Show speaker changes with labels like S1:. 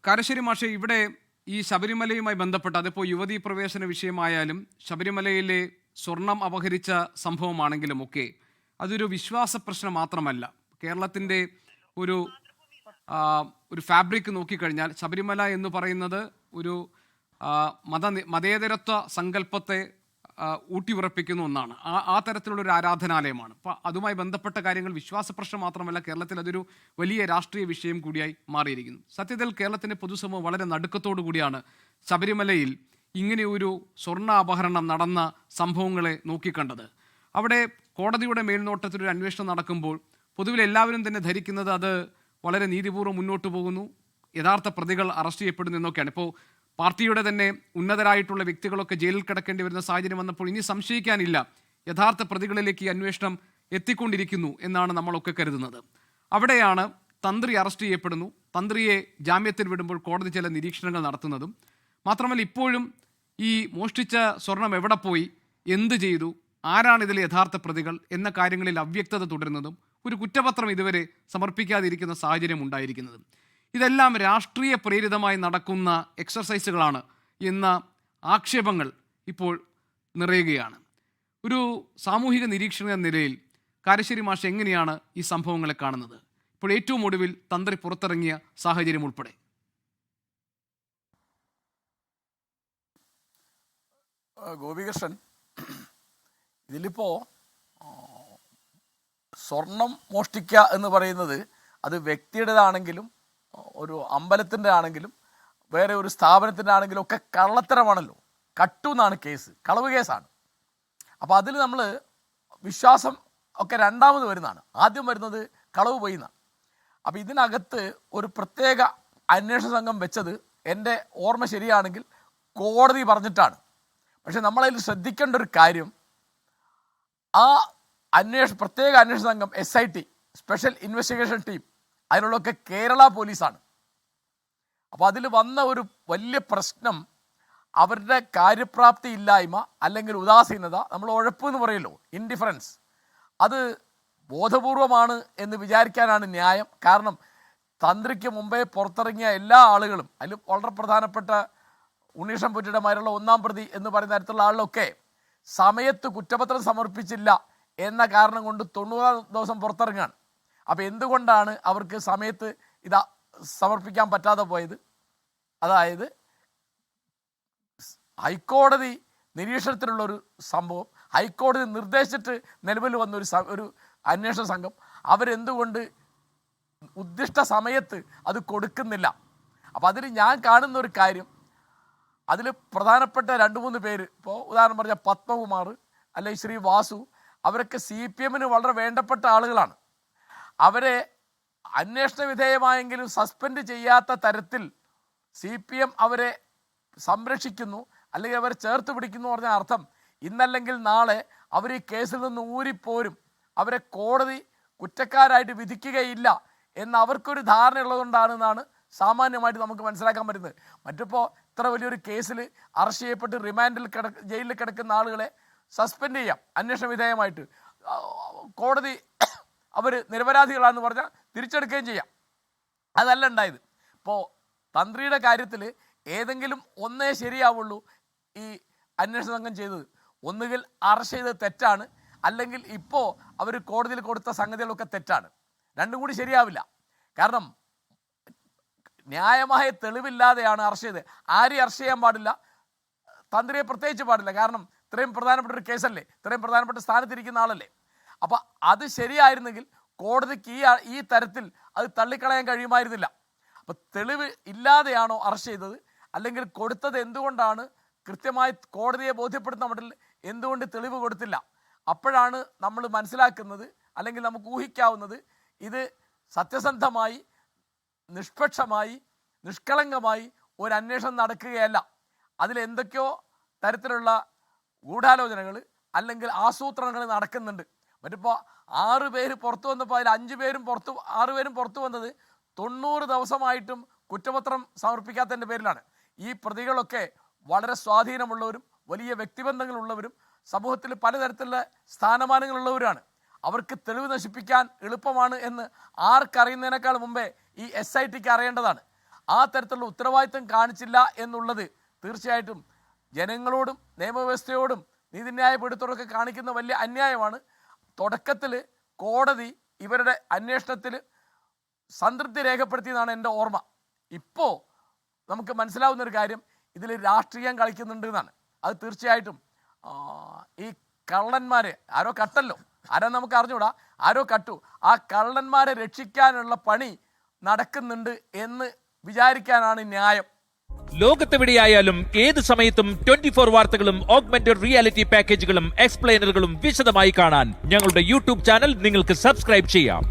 S1: കാരശ്ശേരി മാഷെ, ഇവിടെ ഈ ശബരിമലയുമായി ബന്ധപ്പെട്ട് അതിപ്പോൾ യുവതീ പ്രവേശന വിഷയമായാലും ശബരിമലയിലെ സ്വർണം അപഹരിച്ച സംഭവമാണെങ്കിലും ഒക്കെ അതൊരു വിശ്വാസ പ്രശ്നം മാത്രമല്ല. കേരളത്തിൻ്റെ ഒരു ഒരു ഫാബ്രിക് നോക്കിക്കഴിഞ്ഞാൽ ശബരിമല എന്ന് പറയുന്നത് ഒരു മതേതരത്വ സങ്കല്പത്തെ ഊട്ടിയുറപ്പിക്കുന്ന ഒന്നാണ്. ആ തരത്തിലുള്ള ഒരു ആരാധനാലയമാണ്. അപ്പോൾ അതുമായി ബന്ധപ്പെട്ട കാര്യങ്ങൾ വിശ്വാസ പ്രശ്നം മാത്രമല്ല, കേരളത്തിൽ അതൊരു വലിയ രാഷ്ട്രീയ വിഷയം കൂടിയായി മാറിയിരിക്കുന്നു. സത്യത്തിൽ കേരളത്തിൻ്റെ പൊതുസമൂഹം വളരെ നടുക്കത്തോടു കൂടിയാണ് ശബരിമലയിൽ ഇങ്ങനെയൊരു സ്വർണ്ണ അപഹരണം നടന്ന സംഭവങ്ങളെ നോക്കിക്കണ്ടത്. അവിടെ കോടതിയുടെ മേൽനോട്ടത്തിൽ ഒരു അന്വേഷണം നടക്കുമ്പോൾ പൊതുവിൽ എല്ലാവരും തന്നെ ധരിക്കുന്നത് അത് വളരെ നീതിപൂർവ്വം മുന്നോട്ട് പോകുന്നു, യഥാർത്ഥ പ്രതികൾ അറസ്റ്റ് ചെയ്യപ്പെടുന്നു എന്നൊക്കെയാണ്. ഇപ്പോൾ പാർട്ടിയുടെ തന്നെ ഉന്നതരായിട്ടുള്ള വ്യക്തികളൊക്കെ ജയിലിൽ കിടക്കേണ്ടി വരുന്ന സാഹചര്യം വന്നപ്പോൾ ഇനി സംശയിക്കാനില്ല, യഥാർത്ഥ പ്രതികളിലേക്ക് ഈ അന്വേഷണം എത്തിക്കൊണ്ടിരിക്കുന്നു എന്നാണ് നമ്മളൊക്കെ കരുതുന്നത്. അവിടെയാണ് തന്ത്രി അറസ്റ്റ് ചെയ്യപ്പെടുന്നു, തന്ത്രിയെ ജാമ്യത്തിൽ വിടുമ്പോൾ കോടതി ചില നിരീക്ഷണങ്ങൾ നടത്തുന്നതും. മാത്രമല്ല, ഇപ്പോഴും ഈ മോഷ്ടിച്ച സ്വർണം എവിടെ പോയി, എന്ത് ചെയ്തു, ആരാണ് ഇതിലെ യഥാർത്ഥ പ്രതികൾ എന്ന കാര്യങ്ങളിൽ അവ്യക്തത തുടരുന്നതും ഒരു കുറ്റപത്രം ഇതുവരെ സമർപ്പിക്കാതിരിക്കുന്ന സാഹചര്യം ഉണ്ടായിരിക്കുന്നതും. ഇതെല്ലാം രാഷ്ട്രീയ പ്രേരിതമായി നടക്കുന്ന എക്സർസൈസുകളാണ് എന്ന ആക്ഷേപങ്ങൾ ഇപ്പോൾ നിറയുകയാണ്. ഒരു സാമൂഹിക നിരീക്ഷകൻ എന്ന നിലയിൽ കാരശ്ശേരി മാഷ് എങ്ങനെയാണ് ഈ സംഭവങ്ങളെ കാണുന്നത്? ഇപ്പോൾ ഏറ്റവും ഒടുവിൽ തന്ത്രി പുറത്തിറങ്ങിയ സാഹചര്യം ഉൾപ്പെടെ.
S2: ഗോപികൃഷ്ണൻ, ഇതിലിപ്പോ സ്വർണം മോഷ്ടിക്കുക എന്ന് പറയുന്നത് അത് വ്യക്തിയുടേതാണെങ്കിലും ഒരു അമ്പലത്തിൻ്റെ ആണെങ്കിലും വേറെ ഒരു സ്ഥാപനത്തിൻ്റെ ആണെങ്കിലും ഒക്കെ കള്ളത്തരമാണല്ലോ. കട്ടു എന്നാണ് കേസ്, കളവ് കേസാണ്. അപ്പോൾ അതിൽ നമ്മൾ വിശ്വാസം ഒക്കെ രണ്ടാമത് വരുന്നതാണ്. ആദ്യം വരുന്നത് കളവ് പോയി എന്നാണ്. അപ്പോൾ ഇതിനകത്ത് ഒരു പ്രത്യേക അന്വേഷണ സംഘം വെച്ചത് എൻ്റെ ഓർമ്മ ശരിയാണെങ്കിൽ കോടതി പറഞ്ഞിട്ടാണ്. പക്ഷെ നമ്മളതിൽ ശ്രദ്ധിക്കേണ്ട ഒരു കാര്യം, ആ പ്രത്യേക അന്വേഷണ സംഘം SIT സ്പെഷ്യൽ ഇൻവെസ്റ്റിഗേഷൻ ടീം അതിനുള്ളൊക്കെ കേരള പോലീസാണ്. അപ്പോൾ അതിൽ വന്ന ഒരു വലിയ പ്രശ്നം അവരുടെ കാര്യപ്രാപ്തി ഇല്ലായ്മ അല്ലെങ്കിൽ ഉദാസീനത, നമ്മൾ ഉഴപ്പ് എന്ന് പറയുമല്ലോ, ഇൻഡിഫറൻസ്, അത് ബോധപൂർവമാണ് എന്ന് വിചാരിക്കാനാണ് ന്യായം. കാരണം തന്ത്രിക്ക് മുമ്പേ പുറത്തിറങ്ങിയ എല്ലാ ആളുകളും, അതിൽ വളരെ പ്രധാനപ്പെട്ട ഉണ്ണീഷൻ പൊറ്റിടമാരുള്ള ഒന്നാം പ്രതി എന്ന് പറയുന്ന തരത്തിലുള്ള ആളിലൊക്കെ സമയത്ത് കുറ്റപത്രം സമർപ്പിച്ചില്ല എന്ന കാരണം കൊണ്ട് 90 ദിവസം പുറത്തിറങ്ങുകയാണ്. അപ്പോൾ എന്തുകൊണ്ടാണ് അവർക്ക് സമയത്ത് ഇത് സമർപ്പിക്കാൻ പറ്റാതെ പോയത്? അതായത് ഹൈക്കോടതി നിരീക്ഷണത്തിലുള്ളൊരു സംഭവം, ഹൈക്കോടതി നിർദ്ദേശിച്ചിട്ട് നിലവിൽ വന്ന ഒരു അന്വേഷണ സംഘം അവരെന്തുകൊണ്ട് ഉദ്ദിഷ്ട സമയത്ത് അത് കൊടുക്കുന്നില്ല? അപ്പോൾ അതിൽ ഞാൻ കാണുന്ന ഒരു കാര്യം, അതിൽ പ്രധാനപ്പെട്ട 2-3 പേര്, ഇപ്പോൾ ഉദാഹരണം പറഞ്ഞാൽ പത്മകുമാർ അല്ലെങ്കിൽ ശ്രീ വാസു, അവരൊക്കെ CPM വളരെ വേണ്ടപ്പെട്ട ആളുകളാണ്. അവരെ അന്വേഷണ വിധേയമായെങ്കിലും സസ്പെൻഡ് ചെയ്യാത്ത തരത്തിൽ CPM അവരെ സംരക്ഷിക്കുന്നു അല്ലെങ്കിൽ അവരെ ചേർത്ത് പിടിക്കുന്നു എന്ന് പറഞ്ഞ അർത്ഥം ഇന്നല്ലെങ്കിൽ നാളെ അവർ ഈ കേസിൽ നിന്ന് ഊരിപ്പോരും, അവരെ കോടതി കുറ്റക്കാരായിട്ട് വിധിക്കുകയില്ല എന്ന് അവർക്കൊരു ധാരണ ഉള്ളതുകൊണ്ടാണെന്നാണ് സാമാന്യമായിട്ട് നമുക്ക് മനസ്സിലാക്കാൻ പറ്റുന്നത്. മറ്റിപ്പോൾ ഇത്ര വലിയൊരു കേസിൽ അറസ്റ്റ് ചെയ്യപ്പെട്ട് റിമാൻഡിൽ ജയിലിൽ കിടക്കുന്ന ആളുകളെ സസ്പെൻഡ് ചെയ്യാം അന്വേഷണ വിധേയമായിട്ട്, കോടതി അവർ നിരപരാധികളാണെന്ന് പറഞ്ഞാൽ തിരിച്ചെടുക്കുകയും ചെയ്യാം. അതല്ല ഉണ്ടായത്. ഇപ്പോൾ തന്ത്രിയുടെ കാര്യത്തിൽ ഏതെങ്കിലും ഒന്നേ ശരിയാവുള്ളൂ ഈ അന്വേഷണ സംഘം ചെയ്തത്. ഒന്നുകിൽ അറസ്റ്റ് ചെയ്തത് തെറ്റാണ്, അല്ലെങ്കിൽ ഇപ്പോൾ അവർ കോടതിയിൽ കൊടുത്ത സംഗതികളൊക്കെ തെറ്റാണ്. രണ്ടും കൂടി ശരിയാവില്ല. കാരണം ന്യായമായ തെളിവില്ലാതെയാണ് അറസ്റ്റ് ചെയ്തത്. ആരെയും അറസ്റ്റ് ചെയ്യാൻ പാടില്ല, തന്ത്രിയെ പ്രത്യേകിച്ച് പാടില്ല. കാരണം ഇത്രയും പ്രധാനപ്പെട്ട ഒരു കേസല്ലേ, ഇത്രയും പ്രധാനപ്പെട്ട സ്ഥാനത്തിരിക്കുന്ന ആളല്ലേ. അപ്പം അത് ശരിയായിരുന്നെങ്കിൽ കോടതിക്ക് ഈ തരത്തിൽ അത് തള്ളിക്കളയാൻ കഴിയുമായിരുന്നില്ല. അപ്പം തെളിവ് ഇല്ലാതെയാണോ അറസ്റ്റ് ചെയ്തത്, അല്ലെങ്കിൽ കൊടുത്തത് എന്തുകൊണ്ടാണ് കൃത്യമായി കോടതിയെ ബോധ്യപ്പെടുന്ന മട്ടിൽ എന്തുകൊണ്ട് തെളിവ് കൊടുത്തില്ല? അപ്പോഴാണ് നമ്മൾ മനസ്സിലാക്കുന്നത്, അല്ലെങ്കിൽ നമുക്ക് ഊഹിക്കാവുന്നത്, ഇത് സത്യസന്ധമായി നിഷ്പക്ഷമായി നിഷ്കളങ്കമായി ഒരു അന്വേഷണം നടക്കുകയല്ല, അതിലെന്തൊക്കെയോ തരത്തിലുള്ള ഗൂഢാലോചനകൾ അല്ലെങ്കിൽ ആസൂത്രണങ്ങൾ നടക്കുന്നുണ്ട്. മറ്റിപ്പോൾ 6 പേര് പുറത്തു വന്നപ്പോൾ അതിൽ 6 പേരും പുറത്തു വന്നത് 90 ദിവസമായിട്ടും കുറ്റപത്രം സമർപ്പിക്കാത്തതിൻ്റെ പേരിലാണ്. ഈ പ്രതികളൊക്കെ വളരെ സ്വാധീനമുള്ളവരും വലിയ വ്യക്തിബന്ധങ്ങളുള്ളവരും സമൂഹത്തിൽ പലതരത്തിലുള്ള സ്ഥാനമാനങ്ങളുള്ളവരാണ്. അവർക്ക് തെളിവ് നശിപ്പിക്കാൻ എളുപ്പമാണ് എന്ന് ആർക്കറിയുന്നതിനേക്കാൾ മുമ്പേ ഈ SITക്ക് അറിയേണ്ടതാണ്. ആ തരത്തിലുള്ള ഉത്തരവാദിത്വം കാണിച്ചില്ല എന്നുള്ളത് തീർച്ചയായിട്ടും ജനങ്ങളോടും നിയമവ്യവസ്ഥയോടും നീതിന്യായ പീഠത്തോടൊക്കെ കാണിക്കുന്ന വലിയ അന്യായമാണ്. തുടക്കത്തിൽ കോടതി ഇവരുടെ അന്വേഷണത്തിൽ സംതൃപ്തി രേഖപ്പെടുത്തിയതാണ് എൻ്റെ ഓർമ്മ. ഇപ്പോൾ നമുക്ക് മനസ്സിലാവുന്നൊരു കാര്യം ഇതിൽ രാഷ്ട്രീയം കളിക്കുന്നുണ്ട് എന്നാണ്. അത് തീർച്ചയായിട്ടും ഈ കള്ളന്മാരെ ആരോ കട്ടല്ലോ, ആരോ നമുക്ക് അറിഞ്ഞൂടാ, ആരോ കട്ടു, ആ കള്ളന്മാരെ രക്ഷിക്കാനുള്ള പണി നടക്കുന്നുണ്ട് എന്ന് വിചാരിക്കാനാണ് ന്യായം.
S3: ലോകത്തെവിടെയായാലും ഏത് സമയത്തും 24 വാർത്തകളും ഓഗ്മെന്റഡ് റിയാലിറ്റി പാക്കേജുകളും എക്സ്പ്ലെയിനറുകളും വിശദമായി കാണാൻ ഞങ്ങളുടെ യൂട്യൂബ് ചാനൽ നിങ്ങൾക്ക് സബ്സ്ക്രൈബ് ചെയ്യാം.